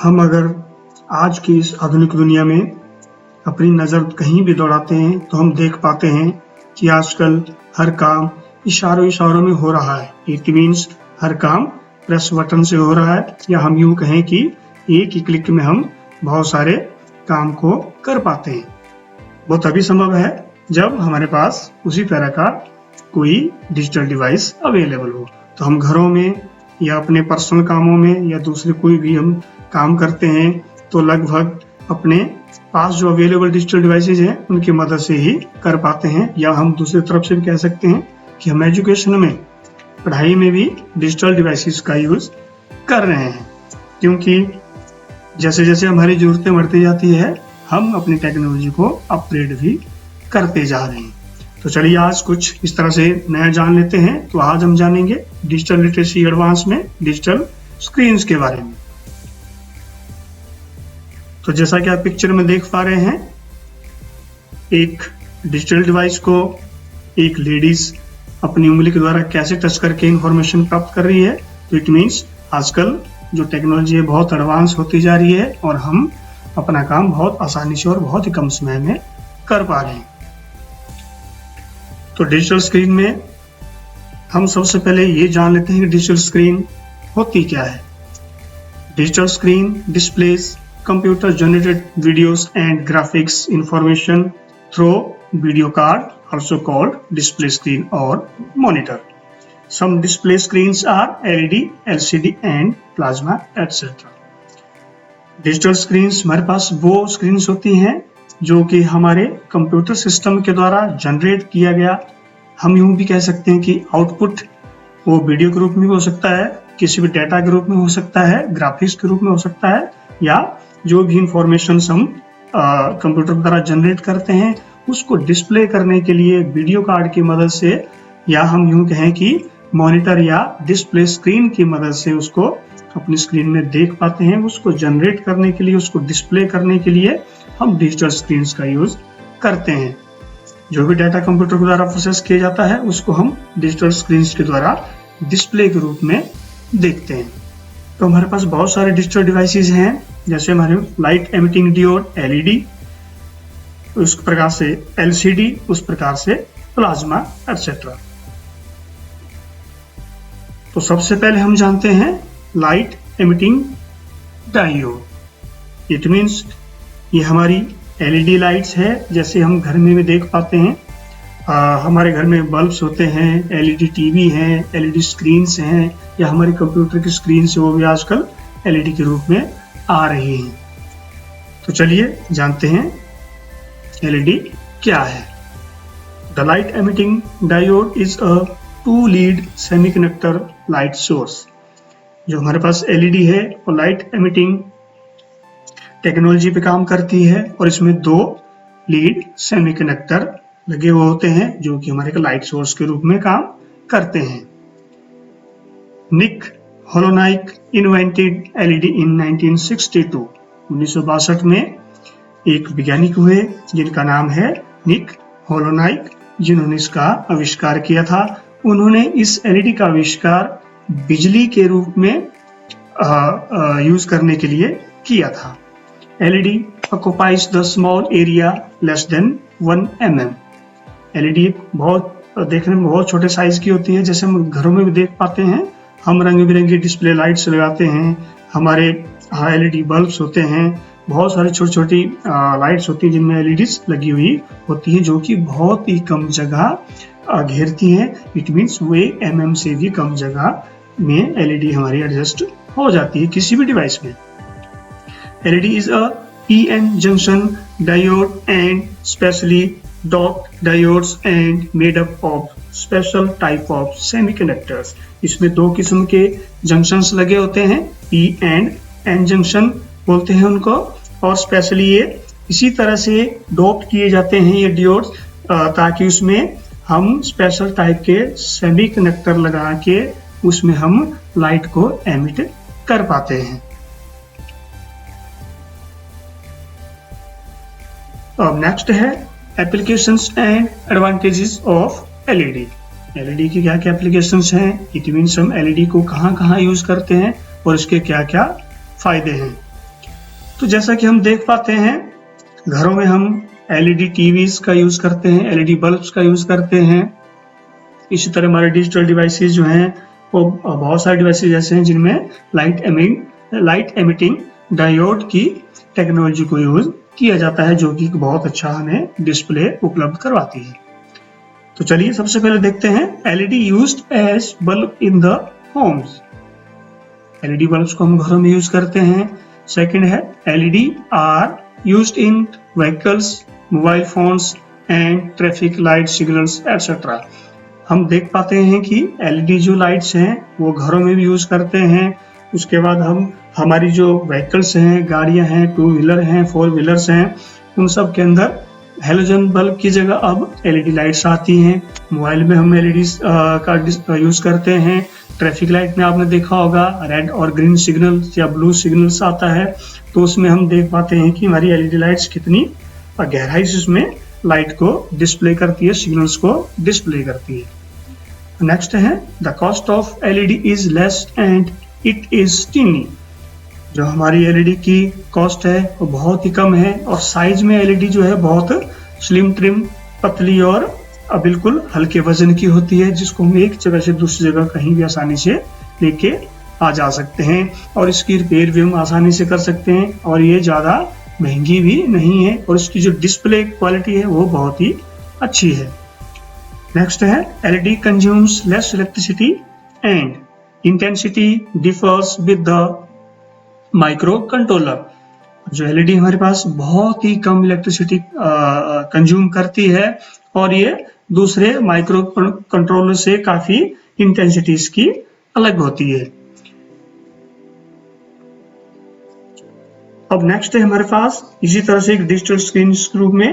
हम अगर आज की इस आधुनिक दुनिया में अपनी नज़र कहीं भी दौड़ाते हैं तो हम देख पाते हैं कि आजकल हर काम इशारों में हो रहा है। इट मीन्स हर काम प्रेस बटन से हो रहा है, या हम यूं कहें कि एक ही क्लिक में हम बहुत सारे काम को कर पाते हैं। वो तभी संभव है जब हमारे पास उसी तरह का कोई डिजिटल डिवाइस अवेलेबल हो। तो हम घरों में या अपने पर्सनल कामों में या दूसरे कोई भी हम काम करते हैं तो लगभग अपने पास जो अवेलेबल डिजिटल डिवाइसेज हैं उनकी मदद से ही कर पाते हैं। या हम दूसरी तरफ से भी कह सकते हैं कि हम एजुकेशन में, पढ़ाई में भी डिजिटल डिवाइसेस का यूज कर रहे हैं, क्योंकि जैसे जैसे हमारी ज़रूरतें बढ़ती जाती है हम अपनी टेक्नोलॉजी को अपग्रेड भी करते जा रहे हैं। तो चलिए आज कुछ इस तरह से नया जान लेते हैं। तो आज हम जानेंगे डिजिटल लिटरेसी एडवांस में डिजिटल स्क्रीन्स के बारे में। तो जैसा कि आप पिक्चर में देख पा रहे हैं, एक डिजिटल डिवाइस को एक लेडीज अपनी उंगली के द्वारा कैसे टच करके इंफॉर्मेशन प्राप्त कर रही है। तो इट मीन्स आजकल जो टेक्नोलॉजी है बहुत एडवांस होती जा रही है और हम अपना काम बहुत आसानी से और बहुत ही कम समय में कर पा रहे हैं। तो डिजिटल स्क्रीन में हम सबसे पहले ये जान लेते हैं कि डिजिटल स्क्रीन होती क्या है। Digital screen displace computer generated videos and graphics information through video card, also called display screen or monitor. Some display screens are LED, LCD and plasma etc. Digital screens हमारे पास वो screens होती हैं जो कि हमारे कंप्यूटर सिस्टम के द्वारा generate किया गया, हम यूं भी कह सकते हैं कि आउटपुट वो वीडियो के रूप में भी हो सकता है, किसी भी डेटा के रूप में हो सकता है, ग्राफिक्स के रूप में हो सकता है, या जो भी इंफॉर्मेशन हम कंप्यूटर द्वारा जनरेट करते हैं उसको डिस्प्ले करने के लिए वीडियो कार्ड की मदद से, या हम यूं कहें कि मॉनिटर या डिस्प्ले स्क्रीन की मदद से उसको अपनी स्क्रीन में देख पाते हैं। उसको जनरेट करने के लिए, उसको डिस्प्ले करने के लिए हम डिजिटल स्क्रीन्स का यूज करते हैं। जो भी डाटा कंप्यूटर के द्वारा प्रोसेस किया जाता है उसको हम डिजिटल स्क्रीन्स के द्वारा डिस्प्ले के रूप में देखते हैं। तो हमारे पास बहुत सारे डिजिटल डिवाइसेस हैं, जैसे हमारे लाइट एमिटिंग डियोड LED, उस प्रकार से LCD, उस प्रकार से प्लाज्मा etc. तो सबसे पहले हम जानते हैं light emitting diode. It means ये हमारी LED लाइट्स है, जैसे हम घर में भी देख पाते हैं। हमारे घर में बल्ब्स होते हैं, LED TV हैं, LED स्क्रीन्स हैं, या हमारे कंप्यूटर की स्क्रीन से वो भी आजकल LED के रूप में आ रही हैं। तो चलिए जानते हैं LED क्या है। The light emitting diode is a 2 lead semiconductor light source. जो हमारे पास LED है वो लाइट एमिटिंग टेक्नोलॉजी पे काम करती है और इसमें 2 लीड सेमीकंडक्टर लगे हुए होते हैं जो कि हमारे लाइट सोर्स के रूप में काम करते हैं। निक होलोनाइक इन्वेंटेड LED इन 1962। 1962 में एक वैज्ञानिक हुए जिनका नाम है निक होलोनाइक, जिन्होंने इसका आविष्कार किया था। उन्होंने इस LED का आविष्कार बिजली के रूप में यूज करने के लिए किया था। LED occupies the small area less than 1 mm. LED बहुत देखने में बहुत छोटे साइज की होती है, जैसे हम घरों में भी देख पाते हैं। हम रंग बिरंगी डिस्प्ले लाइट्स लगाते हैं, हमारे LED बल्ब्स होते हैं, बहुत सारी छोटी छोटी लाइट्स होती हैं जिनमें LEDs लगी हुई होती हैं जो कि बहुत ही कम जगह घेरती हैं। इट मीन्स वे mm से भी कम जगह में LED हमारी एडजस्ट हो जाती है किसी भी डिवाइस में। LED is a PN junction diode and specially doped diodes and made up of special type of semiconductors. इसमें 2 किस्म के जंक्शंस लगे होते हैं, P and N जंक्शन बोलते हैं उनको, और स्पेशली ये इसी तरह से डोप किए जाते हैं ये डियोड्स ताकि उसमें हम स्पेशल टाइप के सेमीकंडक्टर लगा के उसमें हम लाइट को एमिट कर पाते हैं। अब नेक्स्ट है applications and advantages of LED। LED की क्या क्या एप्लीकेशंस हैं, इट मीन्स हम LED को कहाँ कहाँ यूज करते हैं और इसके क्या क्या फायदे हैं। तो जैसा कि हम देख पाते हैं, घरों में हम एलईडी टीवीज का यूज करते हैं, एलईडी बल्ब्स का यूज करते हैं। इसी तरह हमारे डिजिटल डिवाइसेस जो हैं वो बहुत सारे डिवाइसेस ऐसे हैं जिनमें लाइट एमिटिंग डायोड की टेक्नोलॉजी को यूज किया जाता है, जो कि बहुत अच्छा हमें डिस्प्ले उपलब्ध करवाती है। तो चलिए सबसे पहले देखते हैं LED used as bulb in the homes. LED bulbs को हम घरों में यूज करते हैं। सेकंड है LED are used in vehicles, mobile phones and traffic light signals etcetera. हम देख पाते हैं कि एलईडी जो लाइट्स हैं वो घरों में भी यूज करते हैं। उसके बाद हम हमारी जो व्हीकल्स हैं, गाड़ियां हैं, 2 व्हीलर हैं, 4 व्हीलर्स हैं, उन सब के अंदर हेलोजन बल्ब की जगह अब एलईडी लाइट्स आती हैं। मोबाइल में हम एलईडी का यूज करते हैं। ट्रैफिक लाइट में आपने देखा होगा रेड और ग्रीन सिग्नल्स या ब्लू सिग्नल्स आता है, तो उसमें हम देख पाते हैं कि हमारी एलईडी लाइट्स कितनी गहराई से उसमें लाइट को डिस्प्ले करती है, सिग्नल्स को डिस्प्ले करती है। नेक्स्ट है the cost of LED is less and it is tiny. जो हमारी एलईडी की कॉस्ट है वो बहुत ही कम है और साइज में एलईडी जो है बहुत स्लिम ट्रिम, पतली और बिल्कुल हल्के वजन की होती है, जिसको हम एक जगह से दूसरी जगह कहीं भी आसानी से लेके आ जा सकते हैं और इसकी रिपेयर भी हम आसानी से कर सकते हैं और ये ज़्यादा महंगी भी नहीं है और इसकी जो डिस्प्ले क्वालिटी है वो बहुत ही अच्छी है। नेक्स्ट है LED consumes less electricity and intensity differs with the micro controller. जो एलईडी हमारे पास बहुत ही कम इलेक्ट्रिसिटी कंज्यूम करती है और ये दूसरे माइक्रो कंट्रोलर से काफी इंटेंसिटीज की अलग होती है। अब नेक्स्ट है हमारे पास इसी तरह से एक डिजिटल स्क्रीन के रूप में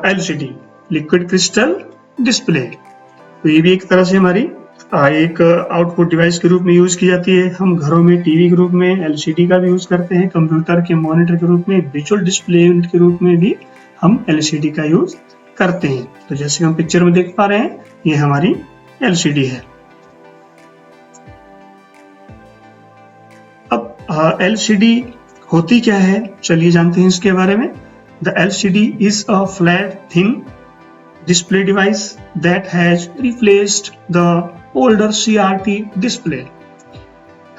एलसीडी, लिक्विड क्रिस्टल डिस्प्ले। तो ये भी एक तरह से हमारी एक आउटपुट डिवाइस के रूप में यूज की जाती है। हम घरों में टीवी के रूप में एलसीडी का भी यूज करते हैं, कंप्यूटर के मॉनिटर के रूप में, विजुअल डिस्प्ले यूनिट के रूप में भी हम एलसीडी का यूज करते हैं। तो जैसे हम पिक्चर में देख पा रहे हैं ये हमारी एलसीडी है। अब एलसीडी होती क्या है, चलिए जानते हैं इसके बारे में। The LCD is a flat thin display device that has replaced the older CRT display।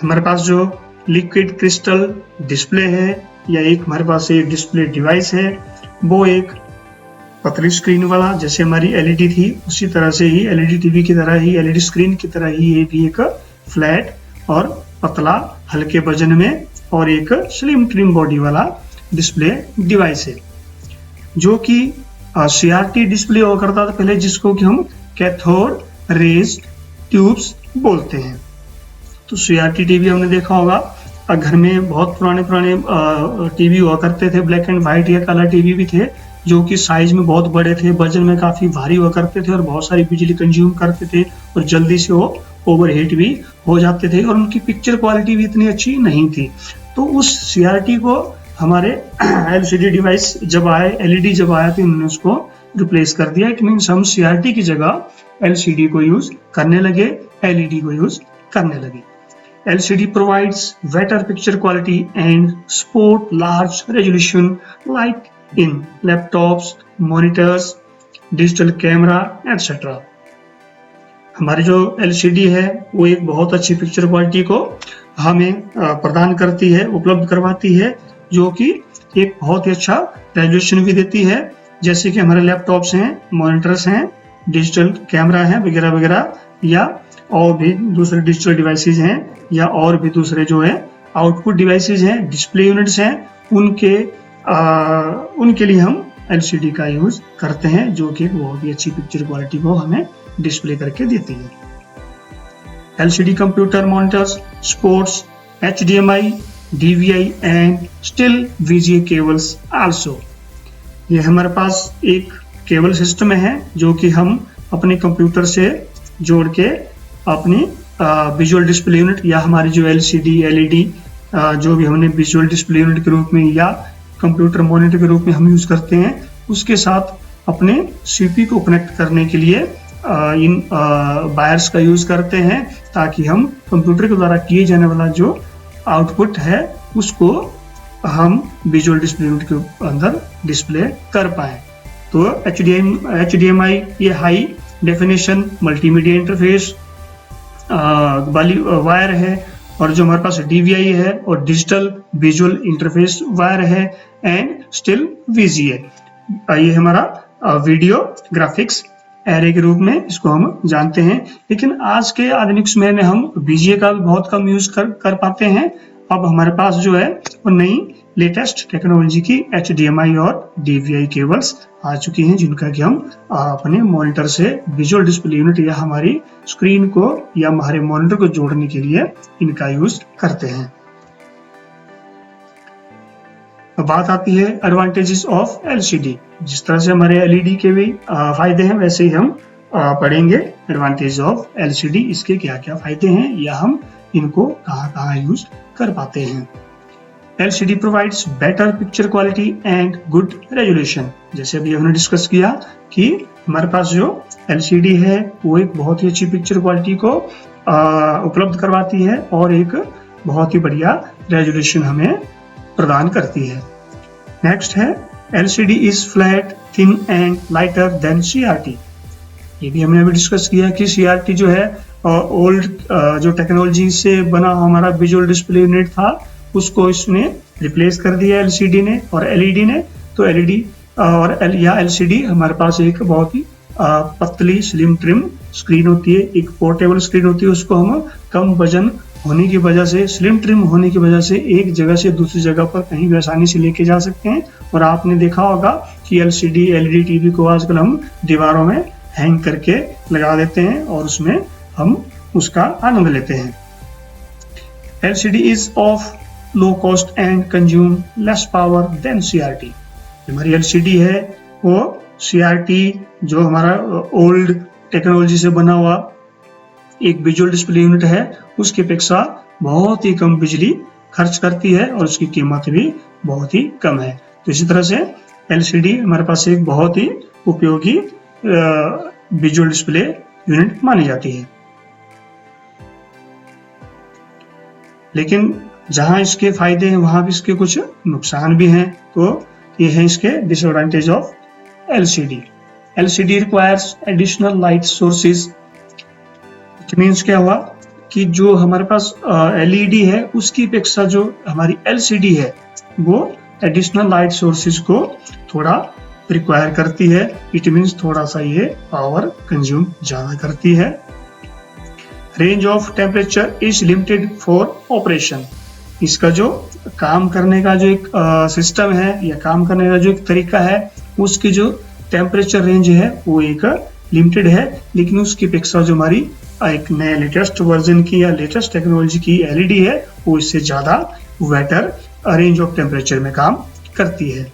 हमारे पास जो लिक्विड क्रिस्टल डिस्प्ले है या एक हमारे पास एक डिस्प्ले डिवाइस है, वो एक पतली स्क्रीन वाला, जैसे हमारी एलईडी थी उसी तरह से ही एलईडी टीवी की तरह ही, एलईडी स्क्रीन की तरह ही ये भी एक फ्लैट और पतला हल्के वजन में और एक स्लिम ट्रिम बॉडी वाला डिस्प्ले डिवाइस है, जो कि सीआरटी डिस्प्ले हुआ करता था पहले, जिसको कि हम कैथोड रेज ट्यूब्स बोलते हैं। तो सीआरटी टीवी हमने देखा होगा, घर में बहुत पुराने टीवी हुआ करते थे, ब्लैक एंड व्हाइट या कलर टीवी भी थे, जो कि साइज में बहुत बड़े थे, वजन में काफी भारी हुआ करते थे और बहुत सारी बिजली कंज्यूम करते थे और जल्दी से वो ओवरहीट भी हो जाते थे और उनकी पिक्चर क्वालिटी भी इतनी अच्छी नहीं थी। तो उस सीआरटी को हमारे एलसीडी डिवाइस जब आए, एलईडी जब आया तो उन्होंने उसको रिप्लेस कर दिया। इट मीन्स हम सीआरटी की जगह एलसीडी को यूज करने लगे, एलईडी को यूज करने लगे। LCD provides better picture quality and support large resolution like in laptops, monitors, digital camera, etc. हमारी जो LCD है वो एक बहुत अच्छी पिक्चर क्वालिटी को हमें प्रदान करती है, उपलब्ध करवाती है, जो कि एक बहुत ही अच्छा रेजोल्यूशन भी देती है। जैसे कि हमारे लैपटॉप्स हैं, मॉनिटर्स हैं, डिजिटल कैमरा है वगैरह वगैरह, या और भी दूसरे डिजिटल डिवाइसेस हैं, या और भी दूसरे जो है आउटपुट डिवाइसेस हैं, डिस्प्ले यूनिट्स हैं, उनके लिए हम एलसीडी का यूज करते हैं, जो कि बहुत ही अच्छी पिक्चर क्वालिटी को हमें डिस्प्ले करके देती है। LCD computer monitors supports HDMI, DVI and still VGA cables also. ये हमारे पास एक केबल सिस्टम है जो कि हम अपने कंप्यूटर से जोड़ के अपनी विजुअल डिस्प्ले यूनिट या हमारी जो LCD LED जो भी हमने विजुअल डिस्प्ले यूनिट के रूप में या कंप्यूटर मॉनिटर के रूप में हम यूज करते हैं, उसके साथ अपने CPU को कनेक्ट करने के लिए इन वायर्स का यूज करते हैं, ताकि हम कंप्यूटर के द्वारा किए जाने वाला जो आउटपुट है उसको हम विजुअल डिस्प्ले यूनिट के अंदर डिस्प्ले कर पाए। तो HDMI ये हाई डेफिनेशन मल्टीमीडिया इंटरफेस वाली वायर है, और जो हमारे पास DVI है और डिजिटल विजुअल इंटरफेस वायर है, एंड स्टिल VGA, ये हमारा वीडियो ग्राफिक्स एरे के रूप में इसको हम जानते हैं। लेकिन आज के आधुनिक समय में हम VGA का बहुत कम यूज कर पाते हैं। अब हमारे पास जो है वो नई लेटेस्ट टेक्नोलॉजी की HDMI और DVI केबल्स आ चुकी हैं, जिनका कि हम अपने मॉनिटर से विजुअल डिस्प्ले यूनिट या हमारी स्क्रीन को या हमारे मॉनिटर को जोड़ने के लिए इनका यूज करते हैं। अब बात आती है एडवांटेजेस ऑफ LCD। जिस तरह से हमारे LED के भी फायदे हैं, वैसे ही हम पढ़ेंगे एडवांटेज ऑफ LCD, इसके क्या क्या फायदे हैं या हम इनको कहाँ यूज कर पाते हैं। LCD provides better picture quality and good resolution. जैसे अभी हमने डिस्कस किया कि हमारे पास जो LCD है वो एक बहुत ही अच्छी पिक्चर क्वालिटी को उपलब्ध करवाती है और एक बहुत ही बढ़िया रेजोल्यूशन हमें प्रदान करती है। नेक्स्ट है LCD is flat, thin and lighter than CRT। ये भी हमने अभी डिस्कस किया कि CRT जो है ओल्ड जो टेक्नोलॉजी से बना हमारा विजुअल डिस्प्ले यूनिट था, उसको इसने रिप्लेस कर दिया LCD ने और LED ने। तो LED और LCD हमारे पास एक बहुत ही पतली स्लिम ट्रिम स्क्रीन होती है, एक पोर्टेबल स्क्रीन होती है। उसको हम कम वजन होने की वजह से, स्लिम ट्रिम होने की वजह से एक जगह से दूसरी जगह पर कहीं भी आसानी से लेके जा सकते हैं। और आपने देखा होगा कि LCD LED टीवी को आजकल हम दीवारों में हैंग करके लगा देते हैं और उसमें हम उसका आनंद लेते हैं। LCD is of low cost and consume less power than CRT। हमारी LCD है वो CRT जो हमारा ओल्ड टेक्नोलॉजी से बना हुआ एक विजुअल डिस्प्ले यूनिट है, उसकी अपेक्षा बहुत ही कम बिजली खर्च करती है और उसकी कीमत भी बहुत ही कम है। तो इसी तरह से LCD हमारे पास एक बहुत ही उपयोगी विजुअल डिस्प्ले यूनिट मानी जाती है। लेकिन जहां इसके फायदे हैं वहां भी इसके कुछ नुकसान भी हैं। तो ये है इसके disadvantage of LCD। LCD requires additional light sources. It means क्या हुआ कि जो हमारे पास LED है उसकी अपेक्षा जो हमारी LCD है वो एडिशनल लाइट सोर्सेज को थोड़ा रिक्वायर करती है। इट मीन्स थोड़ा सा ये पावर कंज्यूम ज्यादा करती है। Range of temperature is limited for operation. इसका जो काम करने का जो एक सिस्टम है या काम करने का जो एक तरीका है, उसकी जो टेम्परेचर रेंज है वो एक लिमिटेड है। लेकिन उसकी अपेक्षा जो हमारी एक नए लेटेस्ट वर्जन की या लेटेस्ट टेक्नोलॉजी की LED है वो इससे ज्यादा बेटर रेंज ऑफ टेम्परेचर में काम करती है।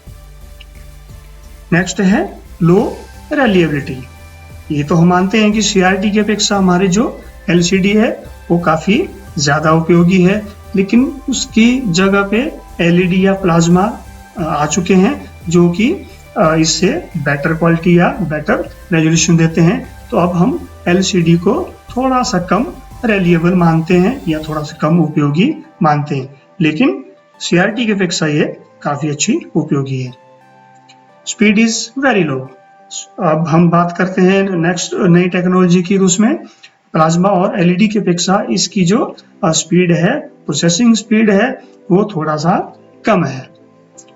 नेक्स्ट है लो रिलायबिलिटी। ये तो हम मानते हैं कि CRT की अपेक्षा हमारे जो LCD है वो काफी ज्यादा उपयोगी है, लेकिन उसकी जगह पे LED या प्लाज्मा आ चुके हैं जो कि इससे बेटर क्वालिटी या बेटर रेजोल्यूशन देते हैं। तो अब हम LCD को थोड़ा सा कम रिलायबल मानते हैं या थोड़ा सा कम उपयोगी मानते हैं, लेकिन CRT की अपेक्षा ये काफी अच्छी उपयोगी है। Speed is very low. अब हम बात करते हैं नेक्स्ट नई टेक्नोलॉजी की, उसमें प्लाज्मा और LED की अपेक्षा इसकी जो स्पीड है, प्रोसेसिंग स्पीड है, वो थोड़ा सा कम है।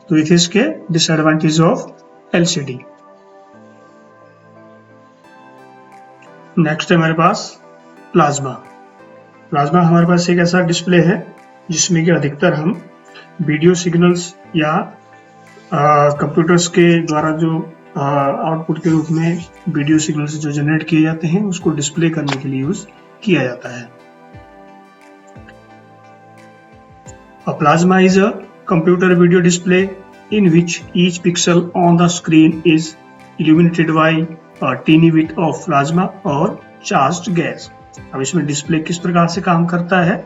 तो ये थे इसके डिसएडवांटेज ऑफ LCD। नेक्स्ट है हमारे पास प्लाज्मा। प्लाज्मा हमारे पास एक ऐसा डिस्प्ले है जिसमें कि अधिकतर हम वीडियो सिग्नल्स या कंप्यूटर्स के द्वारा जो आउटपुट के रूप में वीडियो सिग्नल्स जो जनरेट किए जाते हैं उसको डिस्प्ले करने के लिए यूज किया जाता है। A plasma is a computer video display in which each pixel on the screen is illuminated by a tiny bit of plasma or charged gas। अब इसमें डिस्प्ले किस प्रकार से काम करता है।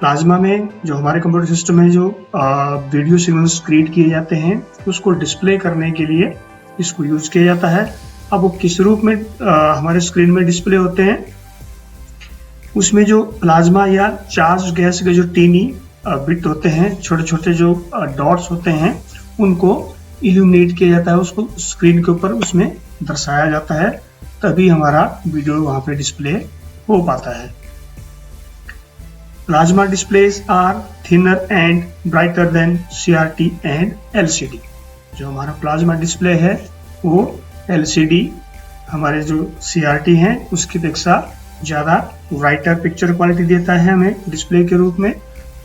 प्लाज्मा में जो हमारे कंप्यूटर सिस्टम में जो वीडियो सिग्नल्स क्रिएट किए जाते हैं उसको डिस्प्ले करने के लिए इसको यूज किया जाता है। अब वो किस रूप में हमारे स्क्रीन में डिस्प्ले होते हैं, उसमें जो प्लाज्मा या चार्ज गैस के जो टीनी बिट होते हैं, छोटे छोटे जो डॉट्स होते हैं, उनको इल्यूमिनेट किया जाता है, उसको स्क्रीन के ऊपर उसमें दर्शाया जाता है, तभी हमारा वीडियो वहां पे डिस्प्ले हो पाता है। Plasma displays are thinner and brighter than CRT and LCD। जो हमारा प्लाज्मा डिस्प्ले है वो LCD हमारे जो CRT हैं उसकी अपेक्षा ज़्यादा ब्राइटर पिक्चर क्वालिटी देता है हमें डिस्प्ले के रूप में,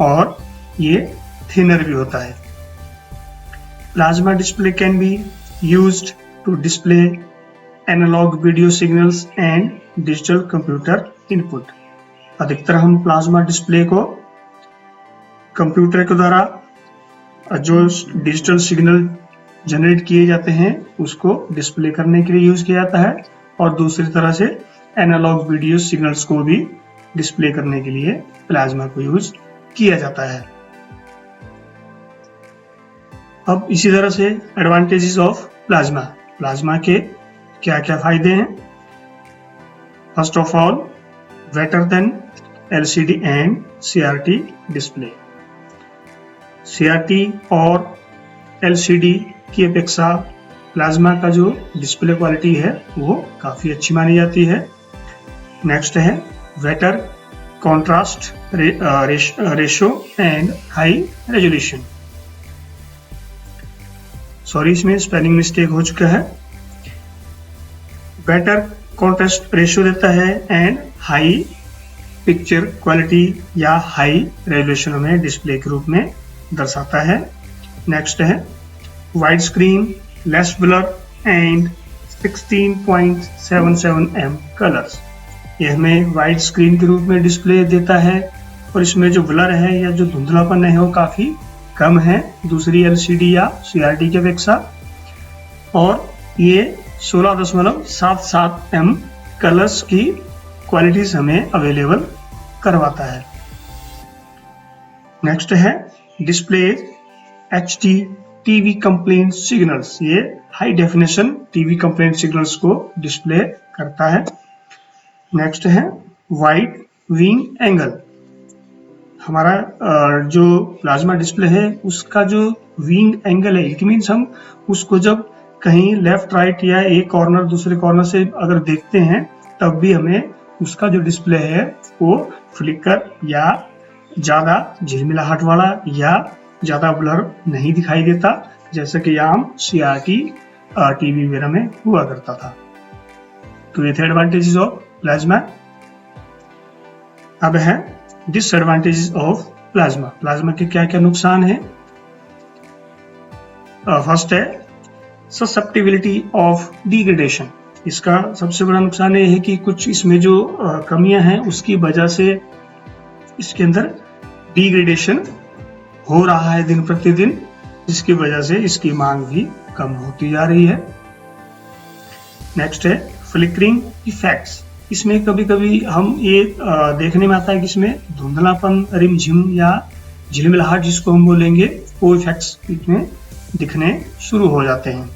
और ये थिनर भी होता है। Plasma display can be used to display analogue video signals and digital computer input. अधिकतर हम प्लाज्मा डिस्प्ले को कंप्यूटर के द्वारा जो डिजिटल सिग्नल जनरेट किए जाते हैं उसको डिस्प्ले करने के लिए यूज किया जाता है, और दूसरी तरह से एनालॉग वीडियो सिग्नल्स को भी डिस्प्ले करने के लिए प्लाज्मा को यूज किया जाता है। अब इसी तरह से एडवांटेजेस ऑफ प्लाज्मा, प्लाज्मा के क्या क्या फायदे हैं। First of all, better than LCD and CRT display. CRT और LCD की अपेक्षा प्लाज्मा का जो डिस्प्ले क्वालिटी है वो काफ़ी अच्छी मानी जाती है। नेक्स्ट है better contrast ratio and high resolution. Sorry, इसमें स्पेलिंग मिस्टेक हो चुका है। बेटर कॉन्ट्रास्ट रेशो देता है एंड हाई पिक्चर क्वालिटी या हाई रेजोल्यूशन में डिस्प्ले के रूप में दर्शाता है। नेक्स्ट है wide screen, less blur and 16.77 mm colours. ये हमें वाइड स्क्रीन के रूप में डिस्प्ले देता है, और इसमें जो ब्लर है या जो धुंधलापन है वो काफ़ी कम है दूसरी LCD या CRT की अपेक्षा, और ये 16.77 mm कलर्स की क्वालिटीज हमें अवेलेबल करवाता है। नेक्स्ट है display HD TV compliant signals. ये high definition TV compliant signals को डिस्प्ले करता है। नेक्स्ट है वाइड विंग एंगल। हमारा जो प्लाज्मा डिस्प्ले है उसका जो विंग एंगल है, इट मीन्स हम उसको जब कहीं लेफ्ट राइट या एक कॉर्नर दूसरे कॉर्नर से अगर देखते हैं तब भी हमें उसका जो डिस्प्ले है वो फ्लिकर या ज़्यादा झिलमिलाहट वाला या ज़्यादा ब्लर नहीं दिखाई देता, जैसे कि आम CRT TV वगैरह में हुआ करता था। तो ये थे एडवांटेजेस ऑफ प्लाज्मा। अब है डिसएडवांटेजेस ऑफ प्लाज्मा। प्लाज्मा के क्या क्या नुकसान है। फर्स्ट है ससेप्टिबिलिटी ऑफ डिग्रेडेशन। इसका सबसे बड़ा नुकसान ये है कि कुछ इसमें जो कमियां हैं उसकी वजह से इसके अंदर डिग्रेडेशन हो रहा है दिन प्रतिदिन, जिसकी वजह से इसकी मांग भी कम होती जा रही है। नेक्स्ट है फ्लिकरिंग इफेक्ट्स। इसमें कभी कभी हम ये देखने में आता है कि इसमें धुंधलापन, रिमझिम या झिलमिलाहट जिसको हम बोलेंगे, वो इफेक्ट्स इसमें दिखने शुरू हो जाते हैं।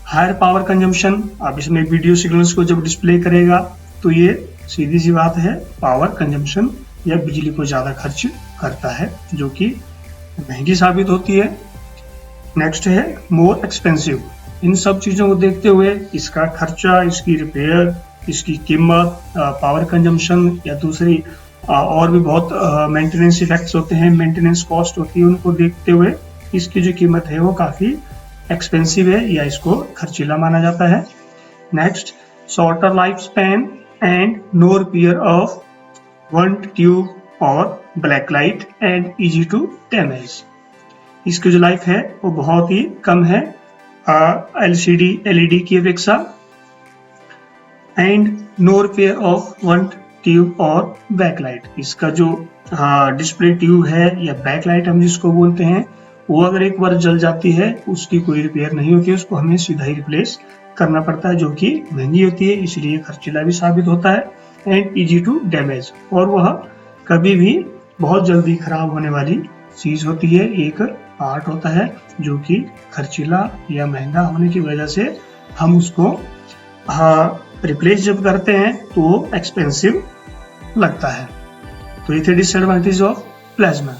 Higher power consumption. अब इसमें वीडियो सिग्नल्स को जब डिस्प्ले करेगा तो ये सीधी सी बात है पावर कंजम्पशन या बिजली को ज़्यादा खर्च करता है, जो कि महंगी साबित होती है। नेक्स्ट है मोर एक्सपेंसिव। इन सब चीज़ों को देखते हुए इसका खर्चा, इसकी रिपेयर, इसकी कीमत, पावर कंजम्पशन या दूसरी और भी बहुत मेंटेनेंस इफेक्ट्स होते हैं, मेंटेनेंस कॉस्ट होती है, उनको देखते हुए इसकी जो कीमत है वो काफ़ी एक्सपेंसिव है या इसको खर्चीला माना जाता है। Next, shorter life span and no repair of want tube और black light and easy to damage. इसकी जो लाइफ है वो बहुत ही कम है LCD LED की अपेक्षा। And no repair of want tube और बैकलाइट। इसका जो डिस्प्ले ट्यूब है या बैकलाइट हम जिसको बोलते हैं, वो अगर एक बार जल जाती है उसकी कोई रिपेयर नहीं होती है, उसको हमें सीधा ही रिप्लेस करना पड़ता है, जो कि महंगी होती है, इसलिए खर्चीला भी साबित होता है। एंड इजी टू डैमेज, और वह कभी भी बहुत जल्दी खराब होने वाली चीज होती है, एक पार्ट होता है जो कि खर्चीला या महंगा होने की वजह से हम उसको रिप्लेस जब करते हैं तो एक्सपेंसिव लगता है। तो ये थे डिसएडवांटेज ऑफ प्लाज्मा।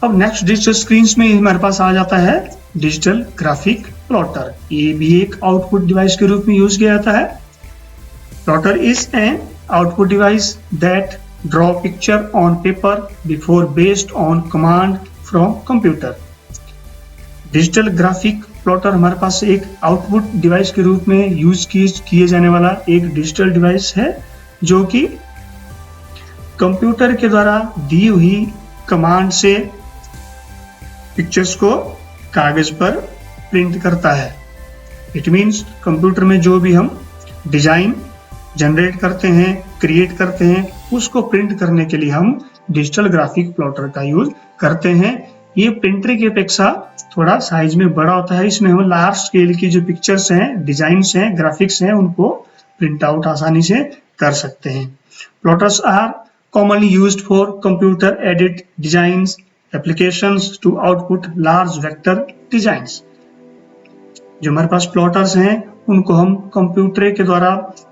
अब नेक्स्ट डिजिटल स्क्रीन में हमारे पास आ जाता है डिजिटल ग्राफिक प्लॉटर। ये भी एक आउटपुट डिवाइस के रूप में यूज किया जाता है। Plotter is an output device that draw picture on paper before based on command from computer. Digital graphic plotter हमारे पास एक आउटपुट डिवाइस के रूप में यूज किए जाने वाला एक डिजिटल डिवाइस है जो कि कंप्यूटर के द्वारा दी हुई कमांड से पिक्चर्स को कागज पर प्रिंट करता है। इट मीन्स कंप्यूटर में जो भी हम डिजाइन जनरेट करते हैं, क्रिएट करते हैं, उसको प्रिंट करने के लिए हम डिजिटल ग्राफिक प्लॉटर का यूज करते हैं। ये प्रिंटर की अपेक्षा थोड़ा साइज में बड़ा होता है। इसमें हम लार्ज स्केल की जो पिक्चर्स हैं, डिजाइन्स हैं, ग्राफिक्स हैं, उनको प्रिंट आउट आसानी से कर सकते हैं। Plotters are commonly used for computer aided designs applications to output large vector designs। जो हमारे पास प्लॉटर्स हैं उनको हम कंप्यूटर के द्वारा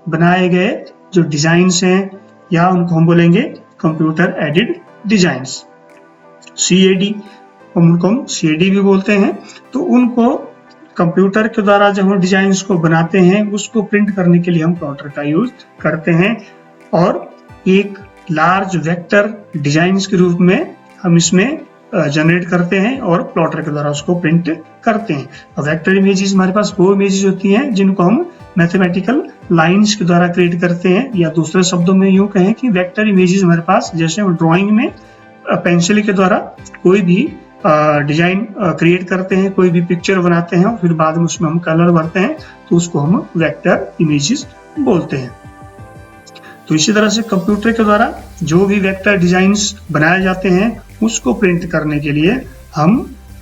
बनाए गए जो डिजाइन्स हैं या उनको हम बोलेंगे कंप्यूटर एडेड डिजाइन्स, CAD, उनको हम CAD भी बोलते हैं। तो उनको कंप्यूटर के द्वारा जब हम डिजाइन्स को बनाते हैं उसको प्रिंट करने के लिए हम प्लॉटर का यूज करते हैं और एक लार्ज वेक्टर डिजाइन्स के रूप में हम इसमें जनरेट करते हैं और प्लॉटर के द्वारा उसको प्रिंट करते हैं। वेक्टर इमेजेस हमारे पास वो इमेजेस होती हैं जिनको हम मैथमेटिकल लाइंस के द्वारा क्रिएट करते हैं, या दूसरे शब्दों में यूं कहें कि वेक्टर इमेजेस हमारे पास, जैसे हम ड्राइंग में पेंसिल के द्वारा कोई भी डिजाइन क्रिएट करते हैं, कोई भी पिक्चर बनाते हैं और फिर बाद में उसमें हम कलर भरते हैं, तो उसको हम वेक्टर इमेजेस बोलते हैं। तो इसी तरह से कंप्यूटर के द्वारा जो भी वेक्टर डिजाइन्स बनाए जाते हैं उसको प्रिंट करने के लिए हम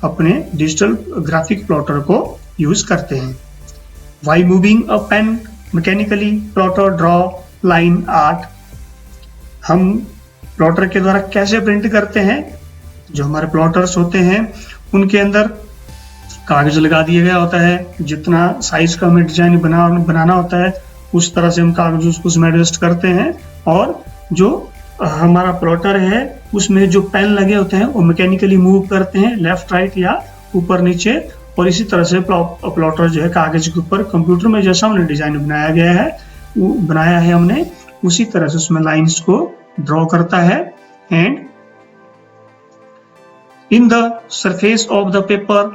अपने डिजिटल ग्राफिक प्लॉटर को यूज करते हैं। While moving a pen mechanically, plotter draw line art। हम प्लॉटर के द्वारा कैसे प्रिंट करते हैं? जो हमारे प्लॉटर्स होते हैं उनके अंदर कागज लगा दिया गया होता है, जितना साइज का हमें डिजाइन बनाना होता है उस तरह से हम कागज उसको उसमें एडजस्ट करते हैं, और जो हमारा प्लॉटर है उसमें जो पेन लगे होते हैं वो मैकेनिकली मूव करते हैं लेफ्ट राइट या ऊपर नीचे, और इसी तरह से प्लॉटर जो है कागज के ऊपर कंप्यूटर में जैसा हमने डिजाइन बनाया है हमने उसी तरह से उसमें लाइंस को ड्रॉ करता है। And in the surface of the paper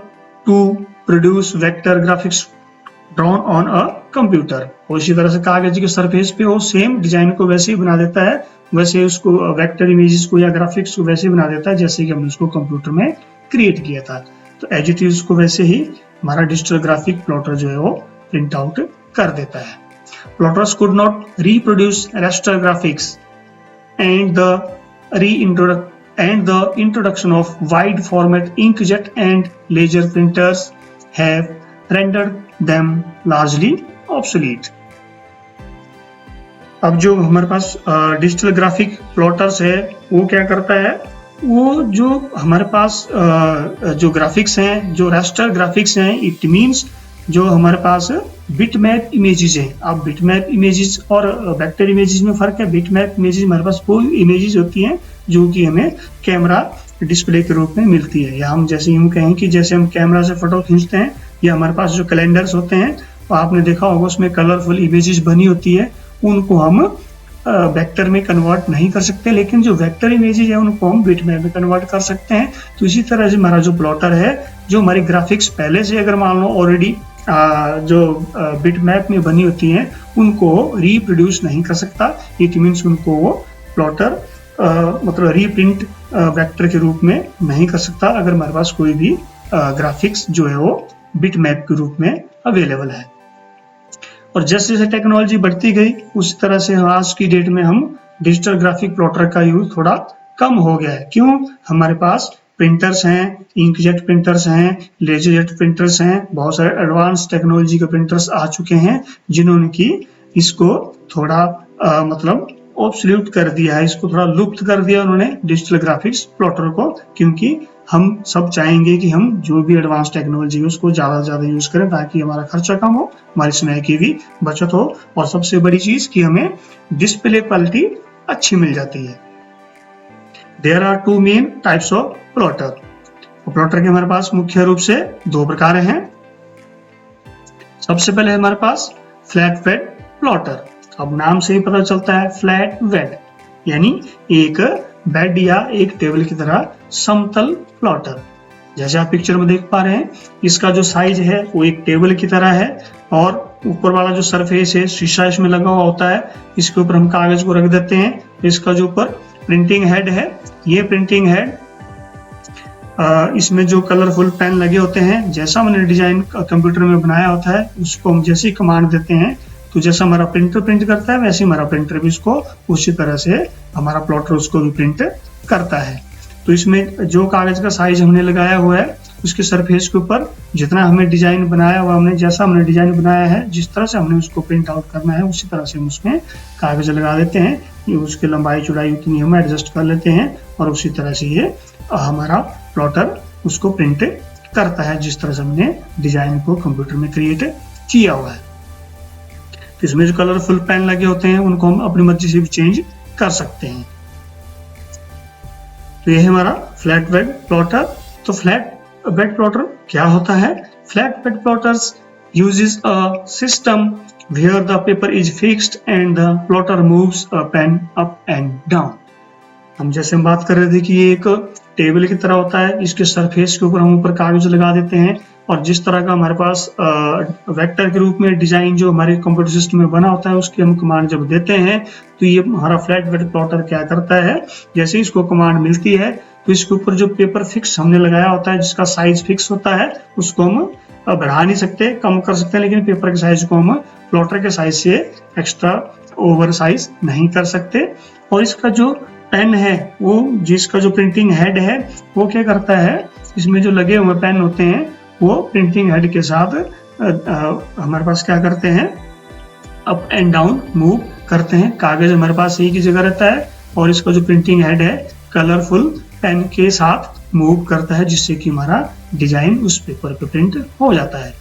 two produce vector graphics drawn on a computer. और इसी तरह से कागज के सरफेस पे वो सेम डिजाइन को वैसे ही बना देता है, वैसे उसको वेक्टर इमेजेस को या ग्राफिक्स को वैसे ही बना देता है जैसे कि हमने उसको कंप्यूटर में क्रिएट किया था। तो एज इट इज को वैसे ही हमारा डिजिटल ग्राफिक प्लॉटर जो है वो प्रिंट आउट कर देता है। Plotters could not reproduce raster graphics and the introduction of wide format inkjet and laser printers have rendered them largely obsolete। अब जो हमारे पास डिजिटल ग्राफिक प्लॉटर्स है वो क्या करता है, वो जो हमारे पास जो ग्राफिक्स हैं, जो रास्टर ग्राफिक्स हैं, इट मीन्स जो हमारे पास बिटमैप इमेजेस हैं। अब बिटमैप इमेजेस और वेक्टर इमेजेस में फर्क है। बिटमैप इमेजेस हमारे पास वो इमेजेस होती हैं जो कि हमें कैमरा डिस्प्ले के रूप में मिलती है, या हम जैसे यूं कहें कि जैसे हम कैमरा से फोटो खींचते हैं, या हमारे पास जो कैलेंडर्स होते हैं आपने देखा होगा उसमें कलरफुल इमेजेस बनी होती है, उनको हम वेक्टर में कन्वर्ट नहीं कर सकते, लेकिन जो वेक्टर इमेजेस है उनको हम बिटमैप में कन्वर्ट कर सकते हैं। तो इसी तरह से हमारा जो प्लॉटर है, जो हमारी ग्राफिक्स पहले से अगर मान लो ऑलरेडी जो बिटमैप में बनी होती हैं उनको रिप्रोड्यूस नहीं कर सकता। इट मीन्स उनको वो प्लॉटर मतलब रीप्रिंट वेक्टर के रूप में नहीं कर सकता अगर हमारे पास कोई भी ग्राफिक्स जो है वो बिटमैप के रूप में अवेलेबल है। और जैसे जैसे टेक्नोलॉजी बढ़ती गई उसी तरह से आज की डेट में हम डिजिटल ग्राफिक प्लॉटर का यूज थोड़ा कम हो गया है। क्यों? हमारे पास प्रिंटर्स हैं, इंकजेट प्रिंटर्स हैं, लेजरजेट प्रिंटर्स हैं, बहुत सारे एडवांस टेक्नोलॉजी के प्रिंटर्स आ चुके हैं जिन्होंने कि इसको थोड़ा मतलब ऑब्सोल्यूट कर दिया है, इसको थोड़ा लुप्त कर दिया उन्होंने डिजिटल ग्राफिक्स प्लॉटर को, क्योंकि हम सब चाहेंगे कि हम जो भी एडवांस टेक्नोलॉजी है उसको ज़्यादा से ज़्यादा यूज़ करें ताकि हमारा खर्चा कम हो, हमारी समय की भी बचत हो, और सबसे बड़ी चीज़ कि हमें डिस्प्ले क्वालिटी अच्छी मिल जाती है। There are two main types of plotter. Plotter के हमारे पास मुख्य रूप से दो प्रकार हैं। सबसे पहले हमारे पास फ्लैट बेड प्लॉटर। अब नाम से ही पता चलता है फ्लैट बेड यानी एक बेड या एक टेबल की तरह समतल प्लॉटर। जैसे आप पिक्चर में देख पा रहे हैं, इसका जो साइज है वो एक टेबल की तरह है और ऊपर वाला जो सरफेस है शीशा इसमें लगा हुआ होता है, इसके ऊपर हम कागज को रख देते हैं। इसका जो ऊपर प्रिंटिंग हेड है, ये प्रिंटिंग हेड, इसमें जो कलरफुल पेन लगे होते हैं, जैसा हमने डिजाइन कंप्यूटर में बनाया होता है उसको हम जैसे ही कमांड देते हैं तो जैसा हमारा प्रिंटर प्रिंट करता है वैसे हमारा प्रिंटर भी इसको उसी तरह से हमारा प्लॉटर उसको भी प्रिंट करता है। तो इसमें जो कागज का साइज हमने लगाया हुआ है उसके सरफेस के ऊपर जितना हमें डिजाइन बनाया हुआ, हमने जैसा हमने डिजाइन बनाया है, जिस तरह से हमने उसको प्रिंट आउट करना है उसी तरह से हम उसमें कागज लगा देते हैं। ये उसकी लंबाई चौड़ाई उतनी हम एडजस्ट कर लेते हैं और उसी तरह से ये हमारा प्लॉटर उसको प्रिंट करता है जिस तरह से हमने डिजाइन को कंप्यूटर में क्रिएट किया हुआ है। इसमें जो कलरफुल पेन लगे होते हैं उनको हम अपनी मर्जी से भी चेंज कर सकते हैं। तो यह है हमारा फ्लैट बेड प्लॉटर। तो फ्लैट बेड प्लॉटर क्या होता है? Flat bed plotters uses a system where the paper is fixed and the plotter moves a pen up and down। हम जैसे हम बात कर रहे थे कि ये एक टेबल की तरह होता है, इसके सरफेस के ऊपर हम ऊपर कागज लगा देते हैं और जिस तरह का हमारे पास वेक्टर के रूप में डिजाइन जो हमारे कंप्यूटर सिस्टम में बना होता है उसकी हम कमांड जब देते हैं तो ये हमारा फ्लैट बेड प्लॉटर क्या करता है, जैसे ही इसको कमांड मिलती है तो इसके ऊपर जो पेपर फिक्स हमने लगाया होता है जिसका साइज फिक्स होता है उसको हम बढ़ा नहीं सकते, कम कर सकते हैं, लेकिन पेपर के साइज को हम प्लॉटर के साइज से एक्स्ट्रा ओवर साइज नहीं कर सकते। और इसका जो पेन है वो जिसका जो प्रिंटिंग हेड है वो क्या करता है, इसमें जो लगे हुए पेन होते हैं वो प्रिंटिंग हेड के साथ हमारे पास क्या करते हैं, अप एंड डाउन मूव करते हैं। कागज हमारे पास एक ही जगह रहता है और इसका जो प्रिंटिंग हेड है कलरफुल पेन के साथ मूव करता है जिससे कि हमारा डिजाइन उस पेपर पे प्रिंट हो जाता है।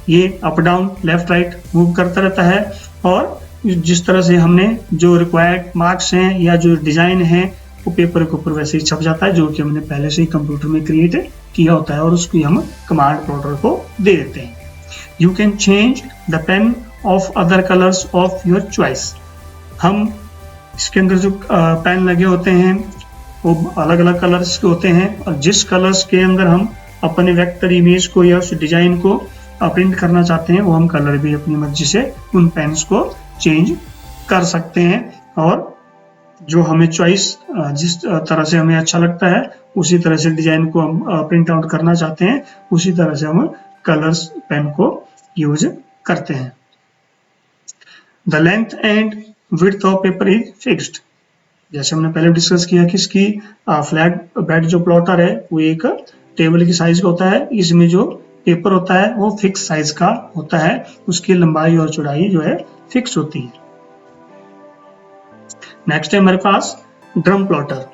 ये up down left right move करता रहता है और जिस तरह से हमने जो रिक्वायर्ड मार्क्स हैं या जो डिजाइन है वो पेपर के ऊपर वैसे ही छप जाता है जो कि हमने पहले से ही कंप्यूटर में क्रिएट किया होता है और उसकी हम कमांड प्लॉटर को दे देते हैं। You can change the pain of other colours of your choice. हम इसके अंदर जो पेन लगे होते हैं वो अलग अलग कलर्स के होते हैं और जिस कलर्स के अंदर हम अपने वेक्टर इमेज को या उस डिजाइन को प्रिंट करना चाहते हैं वो हम कलर भी अपनी मर्जी से उन पेन्स को चेंज कर सकते हैं और जो हमें चॉइस जिस तरह से हमें अच्छा लगता है उसी तरह से डिजाइन को हम प्रिंट आउट करना चाहते हैं उसी तरह से हम कलर्स पेन को यूज करते हैं। The length and width of paper is fixed. जैसे हमने पहले डिस्कस किया कि इसकी फ्लैट बेड जो प्लॉटर है वो एक टेबल की साइज का होता है, इसमें जो पेपर होता है वो फिक्स साइज का होता है, उसकी लंबाई और चौड़ाई जो है फिक्स होती है। नेक्स्ट है हमारे पास ड्रम प्लॉटर।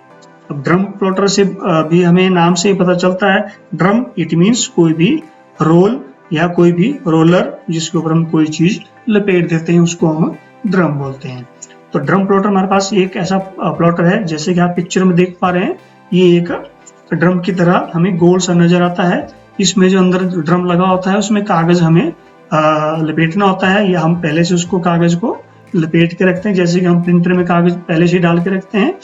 अब ड्रम प्लॉटर से भी हमें नाम से ही पता चलता है, ड्रम इट मीन्स कोई भी रोल या कोई भी रोलर जिसके ऊपर हम कोई चीज लपेट देते हैं उसको हम ड्रम बोलते हैं। तो ड्रम प्लॉटर हमारे पास एक ऐसा प्लॉटर है जैसे कि आप पिक्चर में देख पा रहे हैं, ये एक ड्रम की तरह हमें गोल सा नजर आता है। इसमें जो अंदर ड्रम लगा होता है उसमें कागज हमें लपेटना होता है या हम पहले से उसको कागज को लपेट के रखते हैं, जैसे कि हम प्रिंटर में कागज पहले से डाल के रखते हैं।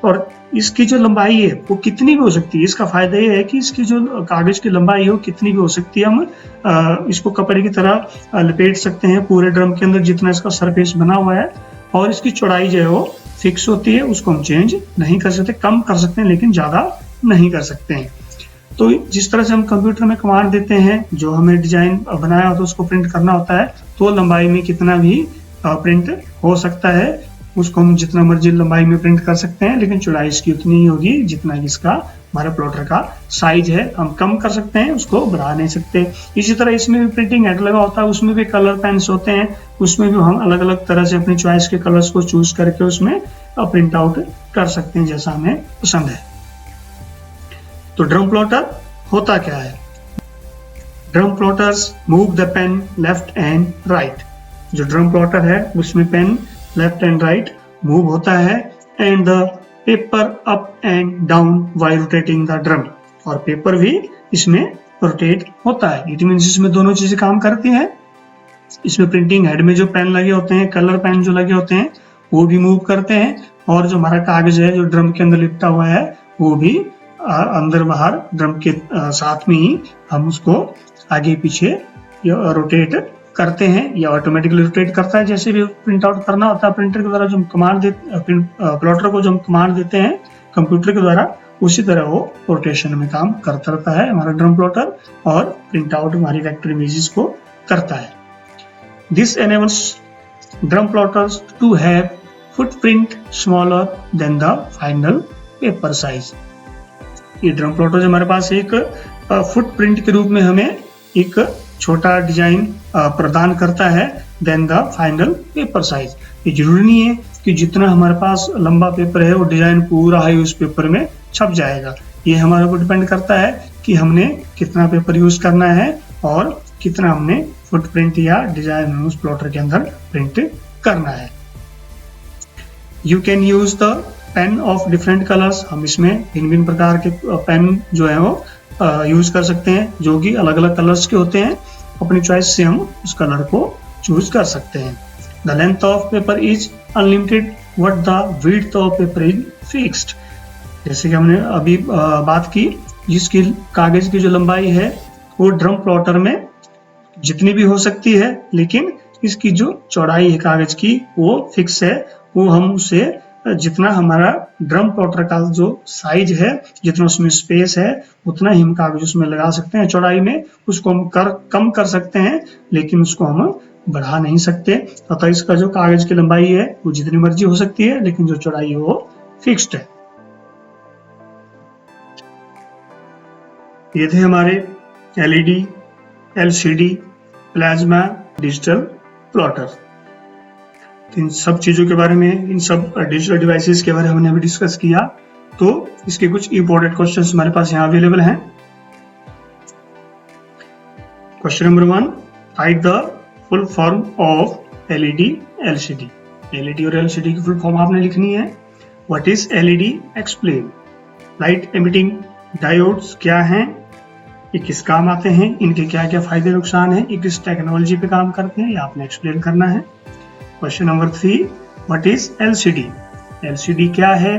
और इसकी जो लंबाई है वो कितनी भी हो सकती है। इसका फायदा ये है कि इसकी जो कागज की लंबाई है वो कितनी भी हो सकती है, हम इसको कपड़े की तरह लपेट सकते हैं पूरे ड्रम के अंदर जितना इसका सरफेस बना हुआ है। और इसकी चौड़ाई जो है वो फिक्स होती है, उसको हम चेंज नहीं कर सकते, कम कर सकते हैं लेकिन ज्यादा नहीं कर सकते हैं। तो जिस तरह से हम कंप्यूटर में कमांड देते हैं, जो हमें डिजाइन बनाया होता है उसको प्रिंट करना होता है, तो लंबाई में कितना भी प्रिंट हो सकता है, उसको हम जितना मर्जी लंबाई में प्रिंट कर सकते हैं, लेकिन चौड़ाई इसकी उतनी ही होगी जितना इसका हमारे प्लॉटर का साइज है। हम कम कर सकते हैं, उसको बढ़ा नहीं सकते। इसी तरह इसमें भी प्रिंटिंग हेड लगा होता है, उसमें भी कलर पेन्स होते हैं, उसमें भी हम अलग अलग तरह से अपनी चॉइस के कलर्स को चूज करके उसमें प्रिंट आउट कर सकते हैं जैसा हमें पसंद है। तो ड्रम प्लॉटर होता क्या है? Drum plotters move the pen left and right. जो ड्रम प्लॉटर है उसमें pen left and right move होता है and the paper up and down while rotating the drum, और पेपर भी इसमें रोटेट होता है। इट मीन्स इसमें दोनों चीजें काम करती हैं। इसमें प्रिंटिंग हेड में जो पेन लगे होते हैं, कलर पेन जो लगे होते हैं, वो भी मूव करते हैं, और जो हमारा कागज है जो ड्रम के अंदर लिपटा हुआ है वो भी अंदर बाहर ड्रम के साथ में ही हम उसको आगे पीछे रोटेट करते हैं, या ऑटोमेटिकली रोटेट करता है। जैसे भी प्रिंट आउट करना होता है प्रिंटर के द्वारा, जो हम कमांड प्लॉटर को जो हम कमांड देते हैं कंप्यूटर के द्वारा, उसी तरह वो रोटेशन में काम करता रहता है हमारा ड्रम प्लॉटर, और प्रिंट आउट हमारी वेक्टर इमेजेस को करता है। This enables drum plotters to have footprint smaller than the final paper size। ये ड्रम प्लॉटर जो हमारे पास एक फुटप्रिंट के रूप में हमें एक छोटा डिजाइन प्रदान करता है than the final paper size. ये जरूरी नहीं है कि जितना हमारे पास लंबा पेपर है वो डिजाइन पूरा है उस पेपर में छप जाएगा। ये हमारे ऊपर डिपेंड करता है कि हमने कितना पेपर यूज करना है और कितना हमने फुटप्रिंट या डिजाइन उस प्लॉटर के अंदर प्रिंट करना है। You can use the pain of different colours. हम इसमें भिन्न भिन्न प्रकार के पेन जो है वो यूज कर सकते हैं, जो कि अलग अलग कलर्स के होते हैं। अपनी चॉइस से हम उस कलर को चूज कर सकते हैं। The length of paper is unlimited but the width of paper is fixed. जैसे कि हमने अभी बात की, जिसकी कागज की जो लंबाई है वो ड्रम प्लॉटर में जितनी भी हो सकती है, लेकिन इसकी जो चौड़ाई है कागज की वो फिक्स है। वो हम उसे जितना हमारा ड्रम प्लॉटर का जो साइज है, जितना उसमें स्पेस है, उतना ही हम कागज उसमें लगा सकते हैं चौड़ाई में। उसको हम कम कर सकते हैं, लेकिन उसको हम बढ़ा नहीं सकते। अतः इसका जो कागज की लंबाई है वो जितनी मर्जी हो सकती है, लेकिन जो चौड़ाई है वो फिक्स्ड है। ये थे हमारे LED, LCD, plasma, digital plotter. इन सब चीजों के बारे में, इन सब डिजिटल डिवाइसेस के बारे में हमने अभी डिस्कस किया। तो इसके कुछ इंपॉर्टेंट क्वेश्चंस हमारे पास यहाँ अवेलेबल हैं। Question number 1, right the full form of LED, LCD. LED और एलसीडी की फुल फॉर्म आपने लिखनी है। What is LED? Explain. Light emitting diodes क्या हैं, ये किस काम आते हैं, इनके क्या क्या फायदे नुकसान हैं, ये किस टेक्नोलॉजी पे काम करते हैं, ये आपने एक्सप्लेन करना है। Question number 3, what is LCD? LCD क्या है?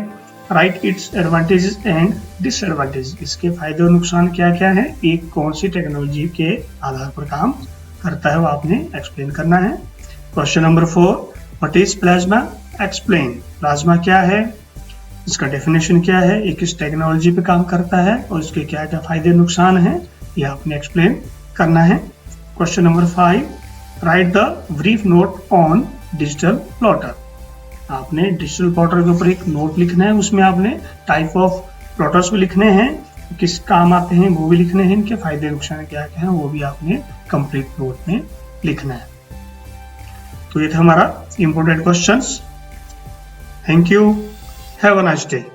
Right its advantages and disadvantages. इसके फायदे और नुकसान क्या क्या है, एक कौन सी टेक्नोलॉजी के आधार पर काम करता है, वो आपने एक्सप्लेन करना है। Question number 4, what is plasma? Explain. Plasma क्या है, इसका डेफिनेशन क्या है, ये किस टेक्नोलॉजी पे काम करता है और इसके क्या क्या फायदे नुकसान हैं, ये आपने एक्सप्लेन करना है। Question number 5, right the brief note on digital plotter. आपने डिजिटल प्लॉटर के ऊपर एक नोट लिखना है, उसमें आपने टाइप ऑफ प्लॉटर्स भी लिखने हैं, किस काम आते हैं वो भी लिखने हैं, इनके फायदे नुकसान क्या क्या हैं वो भी आपने कंप्लीट नोट में लिखना है। तो ये था हमारा important questions. Thank you, have a nice day.